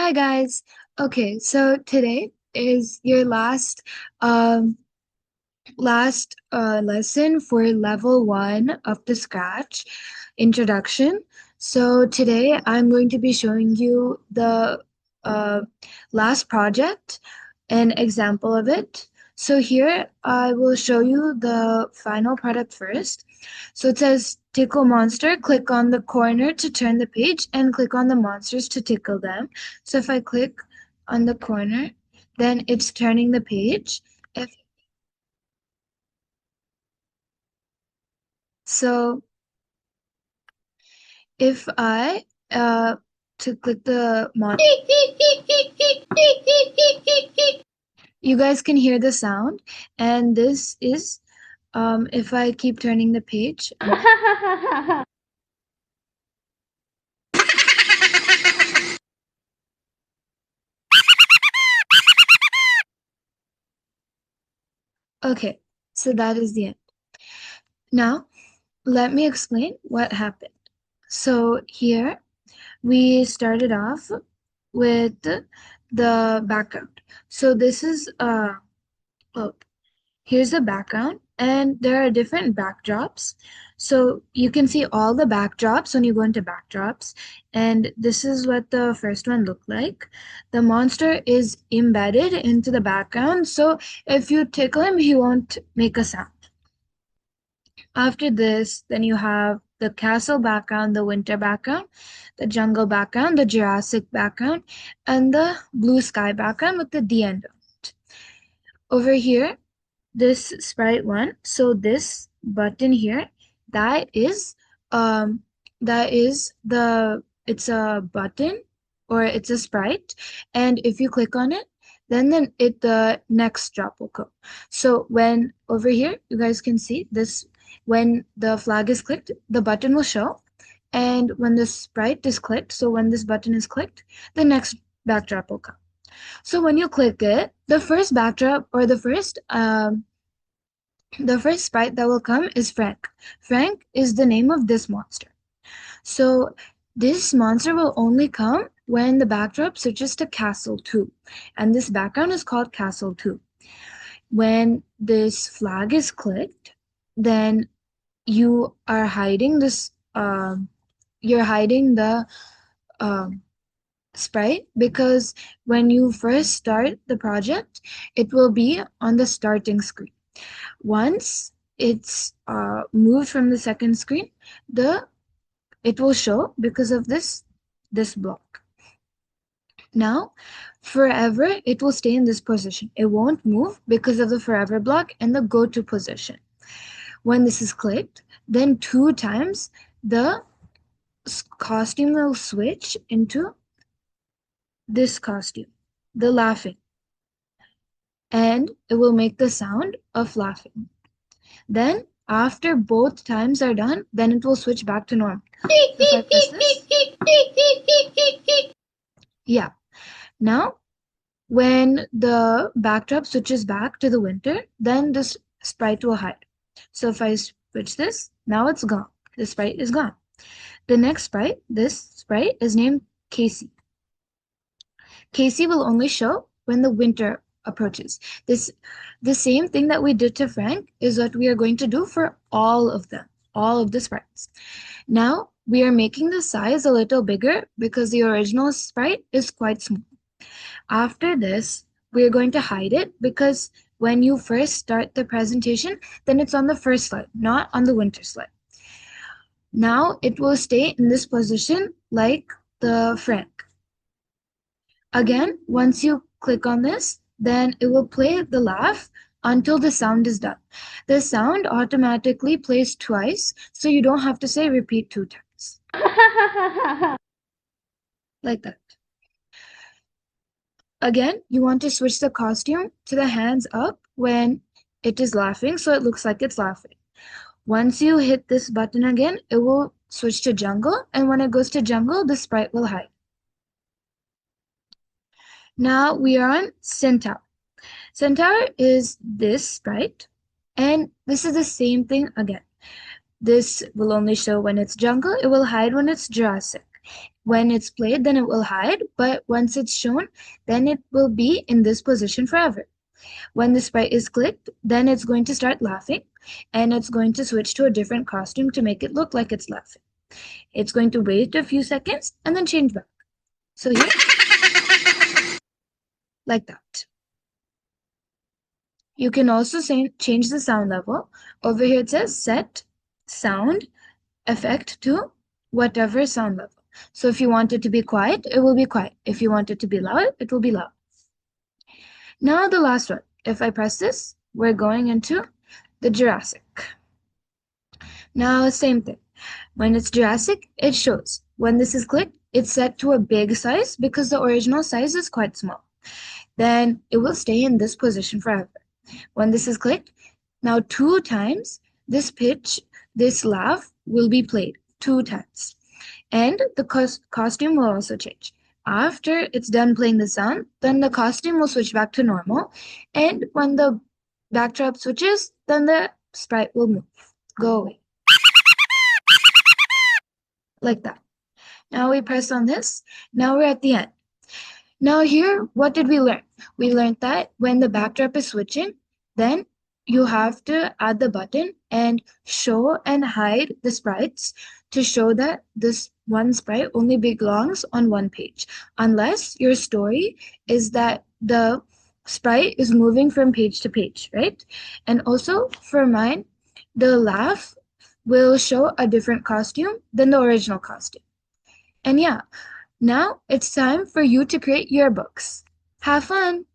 Hi guys. Okay, so today is your um last lesson for level 1 of the Scratch introduction. So today I'm going to be showing you the uh last project, an example of it. So here I will show you the final product first. So it says tickle monster, click on the corner to turn the page and click on the monsters to tickle them. So if I click on the corner, then it's turning the page. If so if I to click the monster, you guys can hear the sound, and this is if I keep turning the page. Okay, so that is the end. Now, let me explain what happened. So here we started off with the background. So this is oh, here's the background, and there are different backdrops. So you can see all the backdrops when you go into backdrops, and this is what the first one looked like. The monster is embedded into the background, so if you tickle him, he won't make a sound. After this, then you have the castle background, the winter background, the jungle background, the Jurassic background, and the blue sky background with the D end on it. Over here, this sprite one, so this button here, that is um it's a button, or it's a sprite, and if you click on it, then the next drop will come. So when over here you guys can see this, when the flag is clicked, the button will show, and when the sprite is clicked, so when this button is clicked, the next backdrop will come. So when you click it, the first backdrop, or the first sprite that will come is Frank. Frank is the name of this monster. So this monster will only come when the backdrop switches to Castle 2. And this background is called Castle 2. When this flag is clicked, then you are hiding this, you're hiding the um, sprite, because when you first start the project, it will be on the starting screen. Once it's moved from the second screen, the it will show because of this block. Now, forever it will stay in this position. It won't move because of the forever block and the go to position. When this is clicked, then 2 times the costume will switch into this costume, the laughing, and it will make the sound of laughing. Then, after both times are done, then it will switch back to normal. If I press this, yeah. Now, when the backdrop switches back to the winter, then this sprite will hide. So if I switch this, now it's gone. The sprite is gone. The next sprite, this sprite is named Casey. Casey will only show when the winter approaches. The same thing that we did to Frank is what we are going to do for all of them, all of the sprites. Now we are making the size a little bigger because the original sprite is quite small. After this, we are going to hide it because when you first start the presentation, then it's on the first slide, not on the winter slide. Now it will stay in this position like the Frank. Again, once you click on this, then it will play the laugh until the sound is done. The sound automatically plays twice, so you don't have to say repeat 2 times. Like that. Again, you want to switch the costume to the hands up when it is laughing, so it looks like it's laughing. Once you hit this button again, it will switch to jungle, and when it goes to jungle, the sprite will hide. Now we are on Centaur. Centaur is this sprite, and this is the same thing again. This will only show when it's jungle, it will hide when it's Jurassic. When it's played, then it will hide, but once it's shown, then it will be in this position forever. When the sprite is clicked, then it's going to start laughing and it's going to switch to a different costume to make it look like it's laughing. It's going to wait a few seconds and then change back. So here, like that. You can also change the sound level. Over here it says set sound effect to whatever sound level. So if you want it to be quiet, it will be quiet. If you want it to be loud, it will be loud. Now the last one. If I press this, we're going into the Jurassic. Now same thing. When it's Jurassic, it shows. When this is clicked, it's set to a big size because the original size is quite small. Then it will stay in this position forever. When this is clicked, now 2 times this pitch, this laugh will be played 2 times. And the costume will also change. After it's done playing the sound, then the costume will switch back to normal. And when the backdrop switches, then the sprite will move, go away, like that. Now we press on this. Now we're at the end. Now here, what did we learn? We learned that when the backdrop is switching, then you have to add the button and show and hide the sprites to show that this one sprite only belongs on one page, unless your story is that the sprite is moving from page to page, right? And also for mine, the laugh will show a different costume than the original costume. And yeah, now it's time for you to create your books. Have fun!